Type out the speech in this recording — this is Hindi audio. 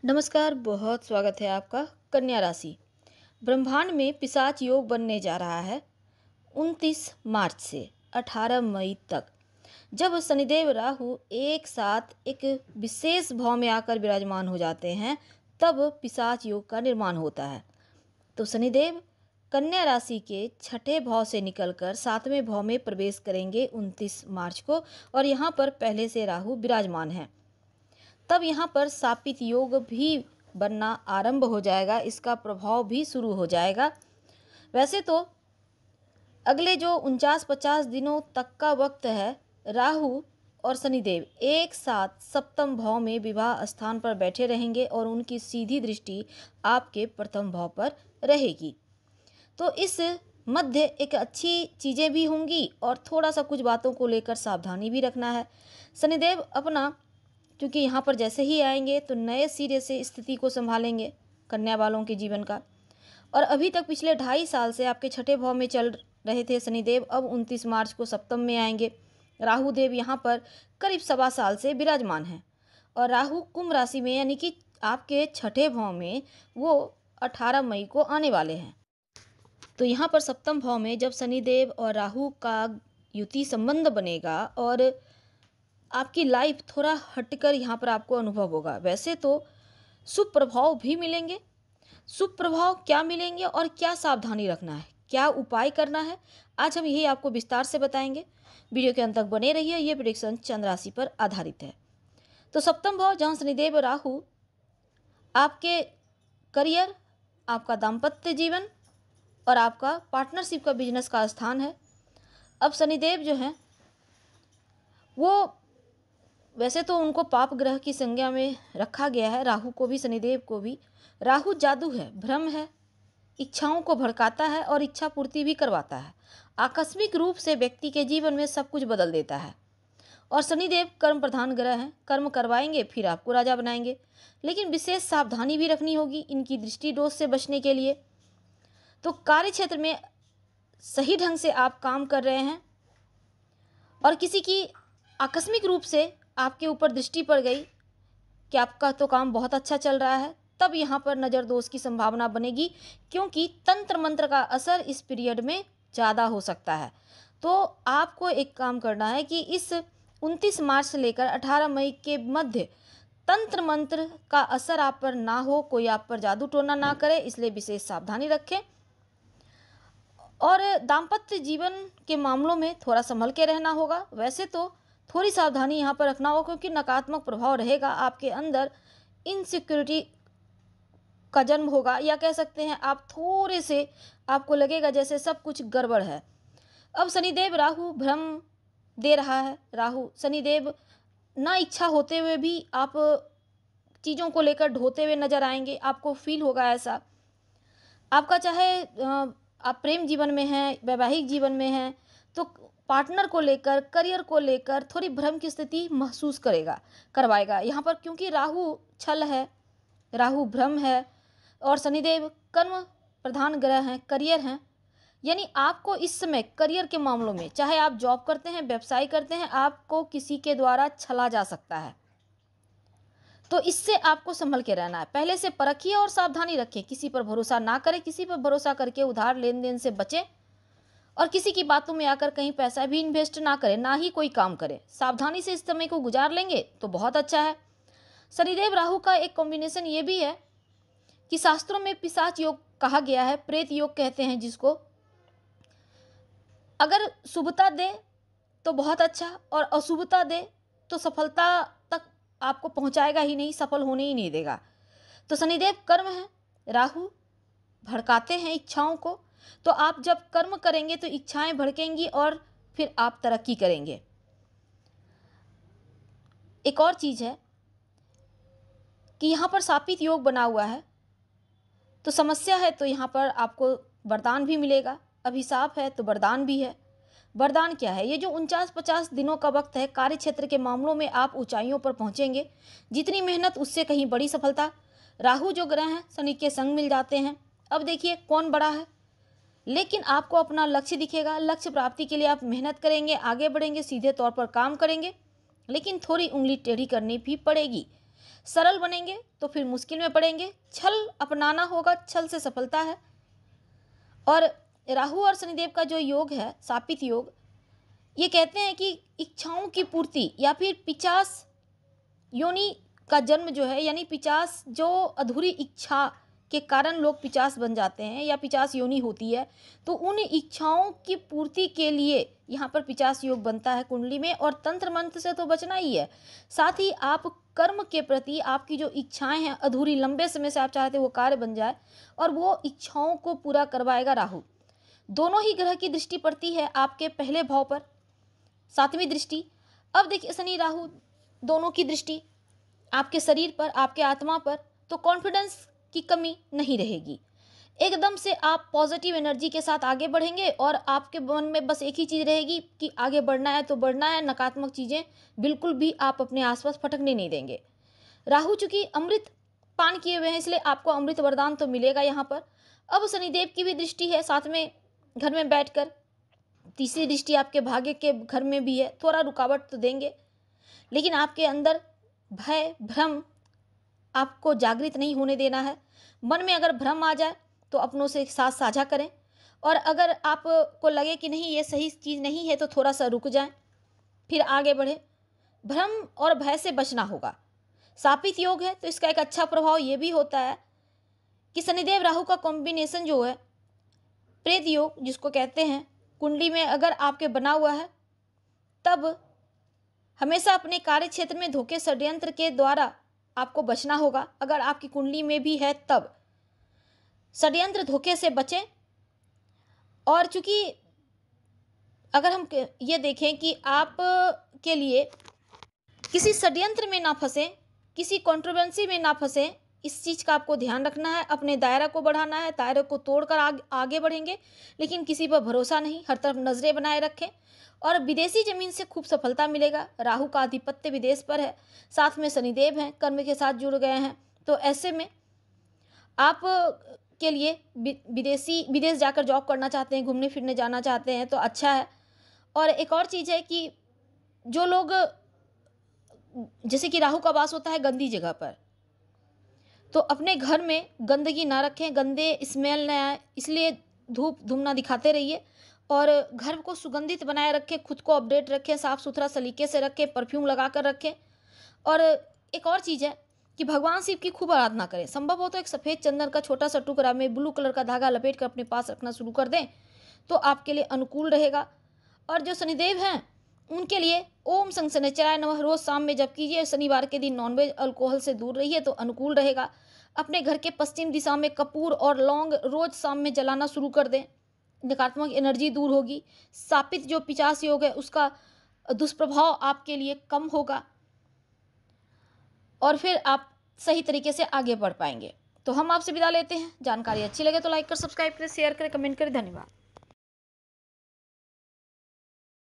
नमस्कार, बहुत स्वागत है आपका। कन्या राशि ब्रह्मांड में पिशाच योग बनने जा रहा है 29 मार्च से 18 मई तक, जब शनिदेव राहु एक साथ एक विशेष भाव में आकर विराजमान हो जाते हैं। तब पिशाच योग का निर्माण होता है। तो शनिदेव कन्या राशि के छठे भाव से निकलकर सातवें भाव में प्रवेश करेंगे 29 मार्च को, और यहाँ पर पहले से राहु विराजमान है। तब यहाँ पर शापित योग भी बनना आरंभ हो जाएगा, इसका प्रभाव भी शुरू हो जाएगा। वैसे तो अगले जो 49-50 दिनों तक का वक्त है, राहु और शनिदेव एक साथ सप्तम भाव में विवाह स्थान पर बैठे रहेंगे और उनकी सीधी दृष्टि आपके प्रथम भाव पर रहेगी। तो इस मध्य एक अच्छी चीज़ें भी होंगी और थोड़ा सा कुछ बातों को लेकर सावधानी भी रखना है। शनिदेव अपना, क्योंकि यहाँ पर जैसे ही आएंगे तो नए सिरे से स्थिति को संभालेंगे कन्या वालों के जीवन का। और अभी तक पिछले 2.5 साल से आपके छठे भाव में चल रहे थे शनिदेव, अब 29 मार्च को सप्तम में आएंगे। राहु देव यहाँ पर करीब 1.25 साल से विराजमान हैं, और राहु कुंभ राशि में यानी कि आपके छठे भाव में वो 18 मई को आने वाले हैं। तो यहाँ पर सप्तम भाव में जब शनिदेव और राहु का युति संबंध बनेगा और आपकी लाइफ थोड़ा हटकर यहाँ पर आपको अनुभव होगा। वैसे तो शुभ प्रभाव भी मिलेंगे। शुभ प्रभाव क्या मिलेंगे और क्या सावधानी रखना है, क्या उपाय करना है, आज हम यही आपको विस्तार से बताएंगे। वीडियो के अंत तक बने रहिए। ये प्रेडिक्शन चंद्र राशि पर आधारित है। तो सप्तम भाव जहाँ शनिदेव और राहु आपके करियर, आपका दाम्पत्य जीवन और आपका पार्टनरशिप का बिजनेस का स्थान है। अब शनिदेव जो हैं वो, वैसे तो उनको पाप ग्रह की संज्ञा में रखा गया है, राहु को भी शनिदेव को भी। राहु जादू है, भ्रम है, इच्छाओं को भड़काता है और इच्छा पूर्ति भी करवाता है। आकस्मिक रूप से व्यक्ति के जीवन में सब कुछ बदल देता है। और शनिदेव कर्म प्रधान ग्रह हैं, कर्म करवाएंगे फिर आपको राजा बनाएंगे। लेकिन विशेष सावधानी भी रखनी होगी इनकी दृष्टि दोष से बचने के लिए। तो कार्य क्षेत्र में सही ढंग से आप काम कर रहे हैं और किसी की आकस्मिक रूप से आपके ऊपर दृष्टि पड़ गई कि आपका तो काम बहुत अच्छा चल रहा है, तब यहाँ पर नज़र दोष की संभावना बनेगी, क्योंकि तंत्र मंत्र का असर इस पीरियड में ज़्यादा हो सकता है। तो आपको एक काम करना है कि इस 29 मार्च से लेकर 18 मई के मध्य तंत्र मंत्र का असर आप पर ना हो, कोई आप पर जादू टोना ना करे, इसलिए विशेष सावधानी रखें। और दाम्पत्य जीवन के मामलों में थोड़ा संभल के रहना होगा। वैसे तो थोड़ी सावधानी यहाँ पर रखना होगा, क्योंकि नकारात्मक प्रभाव रहेगा आपके अंदर, इनसिक्योरिटी का जन्म होगा, या कह सकते हैं आप थोड़े से आपको लगेगा जैसे सब कुछ गड़बड़ है। अब शनिदेव राहु भ्रम दे रहा है। राहु शनिदेव ना इच्छा होते हुए भी आप चीज़ों को लेकर ढोते हुए नजर आएंगे, आपको फील होगा ऐसा। आपका चाहे आप प्रेम जीवन में हैं, वैवाहिक जीवन में हैं, तो पार्टनर को लेकर, करियर को लेकर थोड़ी भ्रम की स्थिति महसूस करवाएगा यहाँ पर, क्योंकि राहु छल है, राहु भ्रम है और शनिदेव कर्म प्रधान ग्रह हैं, करियर हैं। यानी आपको इस समय करियर के मामलों में, चाहे आप जॉब करते हैं, व्यवसाय करते हैं, आपको किसी के द्वारा छला जा सकता है। तो इससे आपको संभल के रहना है। पहले से परखिए और सावधानी रखें, किसी पर भरोसा ना करें, किसी पर भरोसा करके उधार लेन देन से बचें, और किसी की बातों में आकर कहीं पैसा भी इन्वेस्ट ना करें, ना ही कोई काम करें। सावधानी से इस समय को गुजार लेंगे तो बहुत अच्छा है। शनिदेव राहु का एक कॉम्बिनेशन ये भी है कि शास्त्रों में पिशाच योग कहा गया है, प्रेत योग कहते हैं जिसको। अगर शुभता दे तो बहुत अच्छा, और अशुभता दे तो सफलता तक आपको पहुंचाएगा ही नहीं, सफल होने ही नहीं देगा। तो शनिदेव कर्म है, राहु भड़काते हैं इच्छाओं को। तो आप जब कर्म करेंगे तो इच्छाएं भड़केंगी और फिर आप तरक्की करेंगे। एक और चीज़ है कि यहाँ पर शापित योग बना हुआ है, तो समस्या है तो यहाँ पर आपको वरदान भी मिलेगा, अभिशाप है तो वरदान भी है। वरदान क्या है? ये जो 49-50 दिनों का वक्त है, कार्य क्षेत्र के मामलों में आप ऊंचाइयों पर पहुँचेंगे। जितनी मेहनत उससे कहीं बड़ी सफलता। राहु जो ग्रह हैं शनि के संग मिल जाते हैं। अब देखिए कौन बड़ा है, लेकिन आपको अपना लक्ष्य दिखेगा। लक्ष्य प्राप्ति के लिए आप मेहनत करेंगे, आगे बढ़ेंगे, सीधे तौर पर काम करेंगे, लेकिन थोड़ी उंगली टेढ़ी करनी भी पड़ेगी। सरल बनेंगे तो फिर मुश्किल में पड़ेंगे। छल अपनाना होगा, छल से सफलता है। और राहु और शनिदेव का जो योग है, शापित योग, ये कहते हैं कि इच्छाओं की पूर्ति या फिर 50 योनि का जन्म जो है, यानी 50 जो अधूरी इच्छा के कारण लोग 50 बन जाते हैं या 50 योनि होती है, तो उन इच्छाओं की पूर्ति के लिए यहाँ पर 50 योग बनता है कुंडली में। और तंत्र मंत्र से तो बचना ही है, साथ ही आप कर्म के प्रति आपकी जो इच्छाएं हैं अधूरी, लंबे समय से आप चाहते वो कार्य बन जाए, और वो इच्छाओं को पूरा करवाएगा राहु। दोनों ही ग्रह की दृष्टि पड़ती है आपके पहले भाव पर, 7वीं दृष्टि। अब देखिए शनि राहु दोनों की दृष्टि आपके शरीर पर, आपके आत्मा पर, तो कॉन्फिडेंस की कमी नहीं रहेगी। एकदम से आप पॉजिटिव एनर्जी के साथ आगे बढ़ेंगे और आपके मन में बस एक ही चीज़ रहेगी कि आगे बढ़ना है तो बढ़ना है। नकारात्मक चीज़ें बिल्कुल भी आप अपने आसपास फटकने नहीं देंगे। राहु चूंकि अमृत पान किए हुए हैं, इसलिए आपको अमृत वरदान तो मिलेगा यहाँ पर। अब शनिदेव की भी दृष्टि है 7वें घर में बैठकर, तीसरी दृष्टि आपके भाग्य के घर में भी है। थोड़ा रुकावट तो देंगे, लेकिन आपके अंदर भय भ्रम आपको जागृत नहीं होने देना है। मन में अगर भ्रम आ जाए तो अपनों से साथ साझा करें, और अगर आपको लगे कि नहीं ये सही चीज़ नहीं है तो थोड़ा सा रुक जाएं, फिर आगे बढ़े। भ्रम और भय से बचना होगा। शापित योग है तो इसका एक अच्छा प्रभाव ये भी होता है कि शनिदेव राहु का कॉम्बिनेशन जो है, प्रेत योग जिसको कहते हैं, कुंडली में अगर आपके बना हुआ है, तब हमेशा अपने कार्य क्षेत्र में धोखे षड्यंत्र के द्वारा आपको बचना होगा। अगर आपकी कुंडली में भी है तब षड्यंत्र धोखे से बचें। और चूंकि अगर हम ये देखें कि आप के लिए किसी षड्यंत्र में ना फंसें, किसी कंट्रोवर्सी में ना फंसें, इस चीज़ का आपको ध्यान रखना है। अपने दायरा को बढ़ाना है, दायरे को तोड़कर आगे बढ़ेंगे, लेकिन किसी पर भरोसा नहीं, हर तरफ नजरें बनाए रखें। और विदेशी जमीन से खूब सफलता मिलेगा। राहु का आधिपत्य विदेश पर है, साथ में शनिदेव हैं, कर्म के साथ जुड़ गए हैं, तो ऐसे में आप के लिए विदेश जाकर जॉब करना चाहते हैं, घूमने फिरने जाना चाहते हैं तो अच्छा है। और एक और चीज़ है कि जो लोग, जैसे कि राहु का वास होता है गंदी जगह पर, तो अपने घर में गंदगी ना रखें, गंदे स्मेल ना आए, इसलिए धूप धूमना दिखाते रहिए और घर को सुगंधित बनाए रखें, खुद को अपडेट रखें, साफ़ सुथरा सलीके से रखें, परफ्यूम लगा कर रखें। और एक और चीज़ है कि भगवान शिव की खूब आराधना करें। संभव हो तो एक सफ़ेद चंदन का छोटा सा टुकड़ा में ब्लू कलर का धागा लपेट कर अपने पास रखना शुरू कर दें तो आपके लिए अनुकूल रहेगा। और जो शनिदेव हैं उनके लिए ओम शं शनिश्चराय नमः रोज़ शाम में जप कीजिए। शनिवार के दिन नॉनवेज अल्कोहल से दूर रहिए तो अनुकूल रहेगा। अपने घर के पश्चिम दिशा में कपूर और लौंग रोज़ शाम में जलाना शुरू कर दें, नकारात्मक एनर्जी दूर होगी। शापित जो 50 योग है उसका दुष्प्रभाव आपके लिए कम होगा और फिर आप सही तरीके से आगे बढ़ पाएंगे। तो हम आपसे विदा लेते हैं। जानकारी अच्छी लगे तो लाइक कर, सब्सक्राइब करें, शेयर करें, कमेंट करें। धन्यवाद।